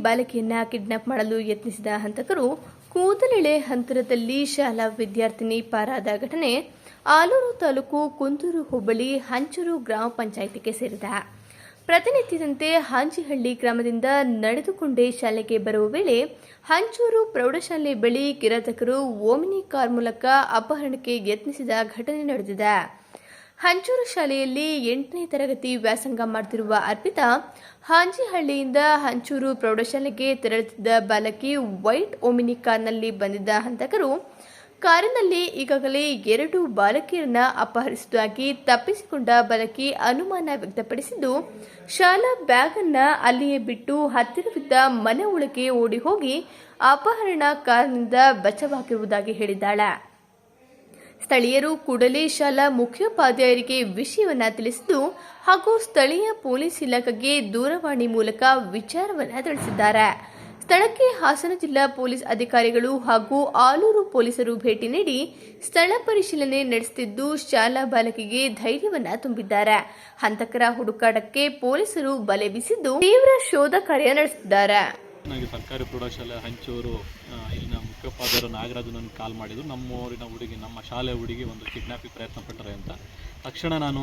ಬಾಲಕಿಯನ್ನ kidnap ಮಾಡಲು ಯತ್ನಿಸಿದ ಹಂತಕರು ಕೂದಲೆಳೆ ಹಂತರದಲ್ಲಿ ಶಾಲಾ ವಿದ್ಯಾರ್ಥಿನಿ ಪಾರಾದ ಘಟನೆ ಆಲೂರು ತಾಲೂಕು ಕುಂದೂರು ಹೋಬಳಿ ಹಂಚೂರು ಗ್ರಾಮ ಪಂಚಾಯಿತಿಗೆ ಸೇರಿದ. ಪ್ರತಿನಿತ್ಯದಂತೆ ಹಾಂಜಿಹಳ್ಳಿ ಗ್ರಾಮದಿಂದ ನಡೆದುಕೊಂಡೇ ಶಾಲೆಗೆ ಬರುವ ವೇಳೆ ಹಂಚೂರು ಪ್ರೌಢಶಾಲೆ ಬಳಿ ಕಿರಾತಕರು ಓಮಿನಿ ಕಾರ್ ಮೂಲಕ ಅಪಹರಣಕ್ಕೆ ಯತ್ನಿಸಿದ ಘಟನೆ ನಡೆದಿದೆ. ಹಂಚೂರು ಶಾಲೆಯಲ್ಲಿ 8ನೇ ತರಗತಿ ವ್ಯಾಸಂಗ ಮಾಡುತ್ತಿರುವ ಅರ್ಪಿತಾ ಹಾಂಜಿಹಳ್ಳಿಯಿಂದ ಹಂಚೂರು ಪ್ರೌಢಶಾಲೆಗೆ ತೆರಳುತ್ತಿದ್ದ ಬಾಲಕಿ ವೈಟ್ ಓಮಿನಿ ಕಾರ್ನಲ್ಲಿ ಬಂದಿದ್ದ ಹಂತಕರು ಕಾರಿನಲ್ಲಿ ಈಗಾಗಲೇ 2 ಬಾಲಕಿಯರನ್ನ ಅಪಹರಿಸುವುದಾಗಿ ತಪ್ಪಿಸಿಕೊಂಡ ಬಾಲಕಿ ಅನುಮಾನ ವ್ಯಕ್ತಪಡಿಸಿದ್ದು, ಶಾಲಾ ಬ್ಯಾಗ್ ಅನ್ನ ಅಲ್ಲಿಯೇ ಬಿಟ್ಟು ಹತ್ತಿರವಿದ್ದ ಮನೆ ಒಳಗೆ ಓಡಿ ಹೋಗಿ ಅಪಹರಣ ಕಾರಿನಿಂದ ಬಚಾವಾಗಿರುವುದಾಗಿ ಹೇಳಿದ್ದಾಳೆ. ಸ್ಥಳೀಯರು ಕೂಡಲೇ ಶಾಲಾ ಮುಖ್ಯೋಪಾಧ್ಯಾಯರಿಗೆ ವಿಷಯವನ್ನ ತಿಳಿಸಿದ್ದು ಹಾಗೂ ಸ್ಥಳೀಯ ಪೊಲೀಸ್ ಇಲಾಖೆಗೆ ದೂರವಾಣಿ ಮೂಲಕ ವಿಚಾರವನ್ನ ತಿಳಿಸಿದ್ದಾರೆ. ಸ್ಥಳಕ್ಕೆ ಹಾಸನ ಜಿಲ್ಲಾ ಪೊಲೀಸ್ ಅಧಿಕಾರಿಗಳು ಹಾಗೂ ಆಲೂರು ಪೊಲೀಸರು ಭೇಟಿ ನೀಡಿ ಸ್ಥಳ ಪರಿಶೀಲನೆ ನಡೆಸುತ್ತಿದ್ದು ಶಾಲಾ ಬಾಲಕಿಗೆ ಧೈರ್ಯವನ್ನ ತುಂಬಿದ್ದಾರೆ. ಹಂತಕರ ಹುಡುಕಾಟಕ್ಕೆ ಪೊಲೀಸರು ಬಲೆ ಬೀಸಿದ್ದು ತೀವ್ರ ಶೋಧ ಕಾರ್ಯ ನಡೆಸುತ್ತಿದ್ದಾರೆ. ಸರ್ಕಾರಿ ಪ್ರೌಢಶಾಲೆ ಹಂಚೂರು ಇಲ್ಲಿನ ಮುಖ್ಯೋಪಾಧ್ಯಾಯರು ನಾಗರಾಜು ನನಗೆ ಕಾಲ್ ಮಾಡಿದ್ರು. ನಮ್ಮೂರಿನ ಹುಡುಗಿ, ನಮ್ಮ ಶಾಲೆ ಹುಡುಗಿ ಒಂದು ಕಿಡ್ನಾಪಿಂಗ್ ಪ್ರಯತ್ನ ಪಟ್ಟರೆ ಅಂತ. ತಕ್ಷಣ ನಾನು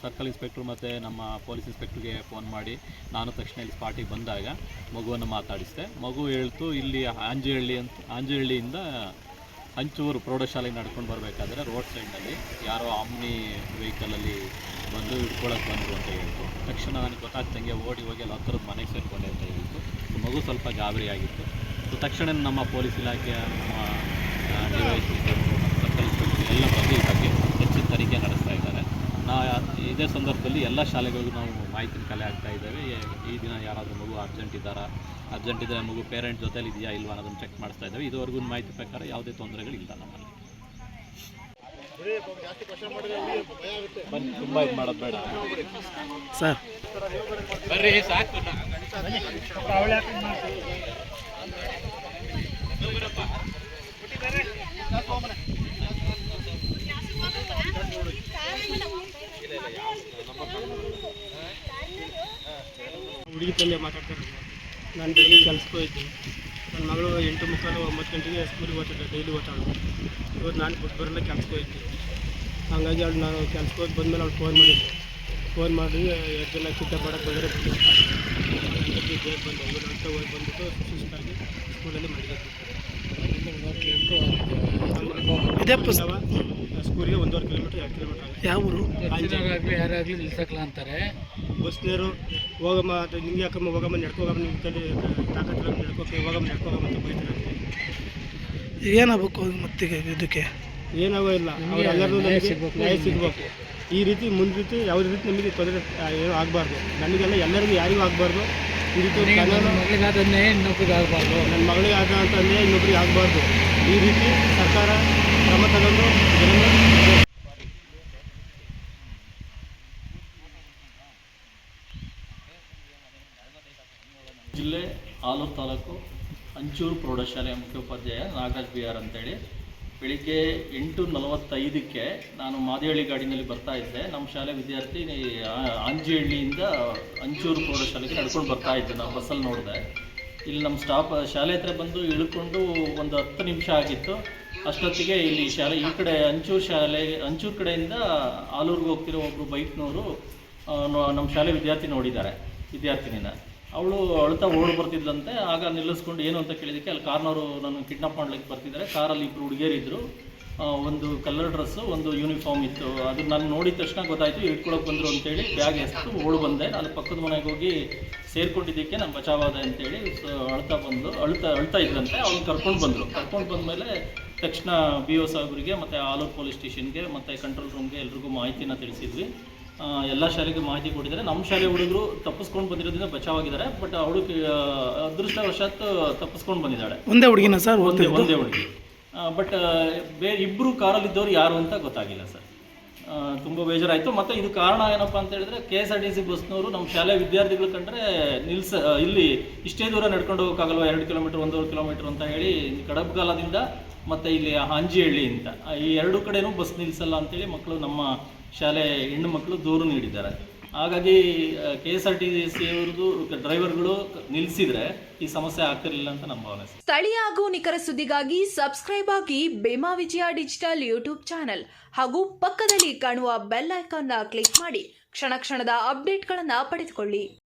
ಸರ್ಕಲ್ ಇನ್ಸ್ಪೆಕ್ಟ್ರು ಮತ್ತು ನಮ್ಮ ಪೊಲೀಸ್ ಇನ್ಸ್ಪೆಕ್ಟ್ರಿಗೆ ಫೋನ್ ಮಾಡಿ ನಾನು ತಕ್ಷಣ ಇಲ್ಲಿ ಸ್ಪಾಟಿಗೆ ಬಂದಾಗ ಮಗುವನ್ನು ಮಾತಾಡಿಸಿದೆ. ಮಗು ಹೇಳ್ತು ಇಲ್ಲಿ ಆಂಜಿಹಳ್ಳಿಯಿಂದ ಹಂಚೂರು ಪ್ರೌಢಶಾಲೆಗೆ ನಡ್ಕೊಂಡು ಬರಬೇಕಾದ್ರೆ ರೋಡ್ ಸೈಡ್ನಲ್ಲಿ ಯಾರೋ ಆಮ್ನಿ ವೆಹಿಕಲಲ್ಲಿ ಬಂದು ಹಿಡ್ಕೊಳಕ್ಕೆ ಬಂದರು ಅಂತ ಹೇಳ್ತು. ತಕ್ಷಣ ನನಗೆ ಗೊತ್ತಾಗ್ತಂಗೆ ಓಡಿ ಹೋಗಿ ಅಲ್ಲಿ ಹತ್ತಿರದ ಮನೆಗೆ ಸೇರಿಕೊಂಡೆ ಅಂತ ಹೇಳ್ತು. ಮಗು ಸ್ವಲ್ಪ ಗಾಬರಿ ಆಗಿತ್ತು. ತಕ್ಷಣ ನಮ್ಮ ಪೊಲೀಸ್ ಇಲಾಖೆಯ ನಮ್ಮ ಡಿವೈಎಸ್ಪಿ ಸರ್ಕಲ್ ಇನ್ಸ್ಪೆಕ್ಟರ್ ಎಲ್ಲ ಬಂದು ಈ ಬಗ್ಗೆ ಹೆಚ್ಚಿನ ತನಿಖೆ ನಡೆಸ್ತಾ ಇದ್ದಾರೆ. ಇದೇ ಸಂದರ್ಭದಲ್ಲಿ ಎಲ್ಲ ಶಾಲೆಗಳಿಗೂ ನಾವು ಮಾಹಿತಿ ಕಲೆ ಆಗ್ತಾ ಇದ್ದೇವೆ. ಈ ದಿನ ಯಾರಾದರೂ ಮಗು ಅರ್ಜೆಂಟ್ ಇದ್ದರೆ ಮಗು ಪೇರೆಂಟ್ ಜೊತೆಲಿ ಇದೆಯಾ ಇಲ್ವಾ ಅನ್ನೋದನ್ನು ಚೆಕ್ ಮಾಡಿಸ್ತಾ ಇದ್ದೇವೆ. ಇದುವರೆಗೂ ಮಾಹಿತಿ ಪ್ರಕಾರ ಯಾವುದೇ ತೊಂದರೆಗಳಿಲ್ಲ ನಮ್ಮಲ್ಲಿ. ತುಂಬ ಇದು ಮಾಡೋದು ಬೇಡ ಸರ್. ಬರ್ರಿ ಸಾಕು. ಹುಡುಗಿ ತಂದೆ ಮಾತಾಡ್ತಾರೆ. ನಾನು ಬೆಳಿಗ್ಗೆ ಕೆಲಸಕ್ಕೆ ಹೋಯ್ತು. ನನ್ನ ಮಗಳು 8:30 9 ಗಂಟೆಗೆ ಸ್ಕೂಲಿಗೆ ಓದ್ತಾಳೆ, ಡೈಲಿ ಓದ್ತಾಳು. ಇವತ್ತು ನಾನು ಬಿಟ್ಟು ಬರಲ್ಲ ಕೆಲಸಕ್ಕೆ ಹೋಯ್ತು. ಹಾಗಾಗಿ ಅವಳು ನಾನು ಕೆಲಸಕ್ಕೆ ಹೋಗಿ ಬಂದಮೇಲೆ ಅವಳು ಫೋನ್ ಮಾಡಿ 2 ಜನ ಕಿತ್ತಾಪಡಕ್ಕೆ ಬಂದರೆ ಬೇಗ ಬಂದು ಹೋಗಿ ಬಂದುಬಿಟ್ಟು ಸುಸ್ತಾಗಿ ಸ್ಕೂಲಲ್ಲಿ ಮಾಡಿದ್ರು. ಇದೇ ಪುಸ್ತಕ ಸ್ಕೂಲಿಗೆ 1.5 ಕಿಲೋಮೀಟ್ರ್ 2 ಕಿಲೋಮೀಟ್ರ್ ಆಗುತ್ತೆ. ಯಾವ ಊರು? ಯಾರಾಗಲಿ ನಿಲ್ಸಕ್ಲ ಅಂತಾರೆ ಬಸ್ನೇರು. ಹೋಗಮ್ಮ ಅದು ನಿಮ್ಗೆ ಯಾಕಮ್ಮ ಹೋಗಮ್ಮ ನಡ್ಕೋಗಮ್ಮ, ನಿಮ್ಮ ಕೈಲಿ ತಾಕತ್ತಿಲ್ಲ ನಡ್ಕೋಕೆ ಹೋಗಮ್ಮ ಅಂತ ಬೈತಾರೆ. ಏನಾಗಬೇಕು ಮತ್ತಿಗೆ ಇದಕ್ಕೆ? ಏನಾಗೋ ಇಲ್ಲ, ಅವರೆಲ್ಲರೂ ನ್ಯಾಯ ಸಿಗಬೇಕು. ಈ ರೀತಿ ಮುಂದೆ ಯಾವುದೇ ರೀತಿ ನಮಗೆ ತೊಂದರೆ ಏನೂ ಆಗಬಾರ್ದು. ನನಗೆಲ್ಲ ಎಲ್ಲರಿಗೂ ಯಾರಿಗೂ ಆಗಬಾರ್ದು. ಈ ರೀತಿ ಮಗಳಿಗಾದನ್ನೇ ಇನ್ನೊಬ್ಬರಿಗೆ ಆಗಬಾರ್ದು, ನನ್ನ ಮಗಳಿಗೆ ಆದ ಅಂತಂದರೆ ಇನ್ನೊಬ್ಬರಿಗೆ ಆಗಬಾರ್ದು. ಈ ರೀತಿ ಸರ್ಕಾರ ಕ್ರಮ ತಗೊಂಡು ಜಿಲ್ಲೆ ಆಲೂರು ತಾಲೂಕು ಹಂಚೂರು ಪ್ರೌಢಶಾಲೆಯ ಮುಖ್ಯೋಪಾಧ್ಯಾಯ ನಾಗರಾಜ್ BR ಅಂತೇಳಿ ಬೆಳಿಗ್ಗೆ 8:45ಕ್ಕೆ ನಾನು ಮಾದಿಹಳ್ಳಿ ಗಾಡಿನಲ್ಲಿ ಬರ್ತಾ ಇದ್ದೆ. ನಮ್ಮ ಶಾಲೆ ವಿದ್ಯಾರ್ಥಿ ಆಂಜಿಹಳ್ಳಿಯಿಂದ ಹಂಚೂರು ಪ್ರೌಢಶಾಲೆಗೆ ನಡ್ಕೊಂಡು ಬರ್ತಾ ಇದ್ದೆ. ನಾನು ಬಸ್ಸಲ್ಲಿ ನೋಡಿದೆ. ಇಲ್ಲಿ ನಮ್ಮ ಸ್ಟಾಪ್ ಶಾಲೆ ಹತ್ರ ಬಂದು ಇಳ್ಕೊಂಡು ಒಂದು 10 ನಿಮಿಷ ಆಗಿತ್ತು. ಅಷ್ಟೊತ್ತಿಗೆ ಇಲ್ಲಿ ಶಾಲೆ ಈ ಕಡೆ ಹಂಚೂರು ಕಡೆಯಿಂದ ಆಲೂರಿಗೆ ಹೋಗ್ತಿರೋ ಒಬ್ಬರು ಬೈಕ್ನವರು ನಮ್ಮ ಶಾಲೆ ವಿದ್ಯಾರ್ಥಿನಿನ ಅವಳು ಅಳ್ತಾ ಓಡಿ ಬರ್ತಿದ್ಲಂತೆ. ಆಗ ನಿಲ್ಲಿಸ್ಕೊಂಡು ಏನು ಅಂತ ಕೇಳಿದಕ್ಕೆ ಅಲ್ಲಿ ಕಾರ್ನವರು ನಾನು ಕಿಡ್ನಾಪ್ ಮಾಡ್ಲಿಕ್ಕೆ ಬರ್ತಿದ್ದಾರೆ. ಕಾರಲ್ಲಿ 2 ಹುಡುಗಿಯರಿದ್ದರು. ಒಂದು ಕಲರ್ ಡ್ರೆಸ್ಸು, ಒಂದು ಯೂನಿಫಾರ್ಮ್ ಇತ್ತು. ಅದು ನಾನು ನೋಡಿದ ತಕ್ಷಣ ಗೊತ್ತಾಯಿತು ಇಟ್ಕೊಳಕ್ಕೆ ಬಂದರು ಅಂತೇಳಿ ಬ್ಯಾಗ್ ಎಸ್ತು ಓಡಿ ಬಂದೆ. ನಾನು ಪಕ್ಕದ ಮನೆಗೆ ಹೋಗಿ ಸೇರ್ಕೊಂಡಿದ್ದಕ್ಕೆ ನಾನು ಬಚಾವಾದೆ ಅಂತೇಳಿ ಅಳ್ತಾ ಇದ್ದಂತೆ. ಅವ್ನು ಕರ್ಕೊಂಡು ಬಂದಮೇಲೆ ತಕ್ಷಣ BO ಸಾಹೇಬರಿಗೆ ಮತ್ತು ಆಲೂರು ಪೊಲೀಸ್ ಸ್ಟೇಷನ್ಗೆ ಮತ್ತು ಕಂಟ್ರೋಲ್ ರೂಮ್ಗೆ ಎಲ್ರಿಗೂ ಮಾಹಿತಿನ ತಿಳಿಸಿದ್ವಿ. ಎಲ್ಲ ಶಾಲೆಗೆ ಮಾಹಿತಿ ಕೊಟ್ಟಿದ್ದಾರೆ. ನಮ್ಮ ಶಾಲೆ ಹುಡುಗರು ತಪ್ಪಿಸ್ಕೊಂಡು ಬಂದಿರೋದ್ರಿಂದ ಬಚಾವಾಗಿದ್ದಾರೆ. ಬಟ್ ಅವಳು ಅದೃಷ್ಟವಶಾತ್ ತಪ್ಪಿಸ್ಕೊಂಡು ಬಂದಿದ್ದಾಳೆ. ಒಂದೇ ಹುಡುಗಿನ ಸರ್? ಒಂದೇ ಹುಡುಗಿ. ಬಟ್ ಬೇರೆ 2 ಕಾರಲ್ಲಿದ್ದವ್ರು ಯಾರು ಅಂತ ಗೊತ್ತಾಗಿಲ್ಲ ಸರ್. ತುಂಬ ಬೇಜಾರಾಯಿತು. ಮತ್ತು ಇದು ಕಾರಣ ಏನಪ್ಪ ಅಂತ ಹೇಳಿದ್ರೆ KSRTC ಬಸ್ನವರು ನಮ್ಮ ಶಾಲೆ ವಿದ್ಯಾರ್ಥಿಗಳು ಕಂಡ್ರೆ ಇಲ್ಲಿ ಇಷ್ಟೇ ದೂರ ನಡ್ಕೊಂಡು ಹೋಗೋಕ್ಕಾಗಲ್ವ, 2 ಕಿಲೋಮೀಟ್ರ್ 1.5 ಕಿಲೋಮೀಟ್ರ್ ಅಂತ ಹೇಳಿ ಕಡಬಗಾಲದಿಂದ ಮತ್ತು ಇಲ್ಲಿ ಹಾಂಜಿಹಳ್ಳಿ ಅಂತ ಈ 2 ಕಡೆನೂ ಬಸ್ ನಿಲ್ಲಿಸಲ್ಲ ಅಂತೇಳಿ ನಮ್ಮ ಶಾಲೆ ಹೆಣ್ಣು ಮಕ್ಕಳು ದೂರು ನೀಡಿದ್ದಾರೆ. ಹಾಗಾಗಿ KSRTC ಅವ್ರದ್ದು ಡ್ರೈವರ್ಗಳು ನಿಲ್ಲಿಸಿದ್ರೆ ಈ ಸಮಸ್ಯೆ ಆಗ್ತಿರ್ಲಿಲ್ಲ ಅಂತ ನಮ್ಮ ಭಾವನೆ ಸರ್. ಸ್ಥಳೀಯ ಹಾಗೂ ನಿಖರ ಸುದ್ದಿಗಾಗಿ ಸಬ್ಸ್ಕ್ರೈಬ್ ಆಗಿ ಬೇಮಾ ವಿಜಯ ಡಿಜಿಟಲ್ ಯೂಟ್ಯೂಬ್ ಚಾನೆಲ್ ಹಾಗೂ ಪಕ್ಕದಲ್ಲಿ ಕಾಣುವ ಬೆಲ್ ಐಕಾನ್ನ ಕ್ಲಿಕ್ ಮಾಡಿ ಕ್ಷಣ ಕ್ಷಣದ ಅಪ್ಡೇಟ್ಗಳನ್ನು ಪಡೆದುಕೊಳ್ಳಿ.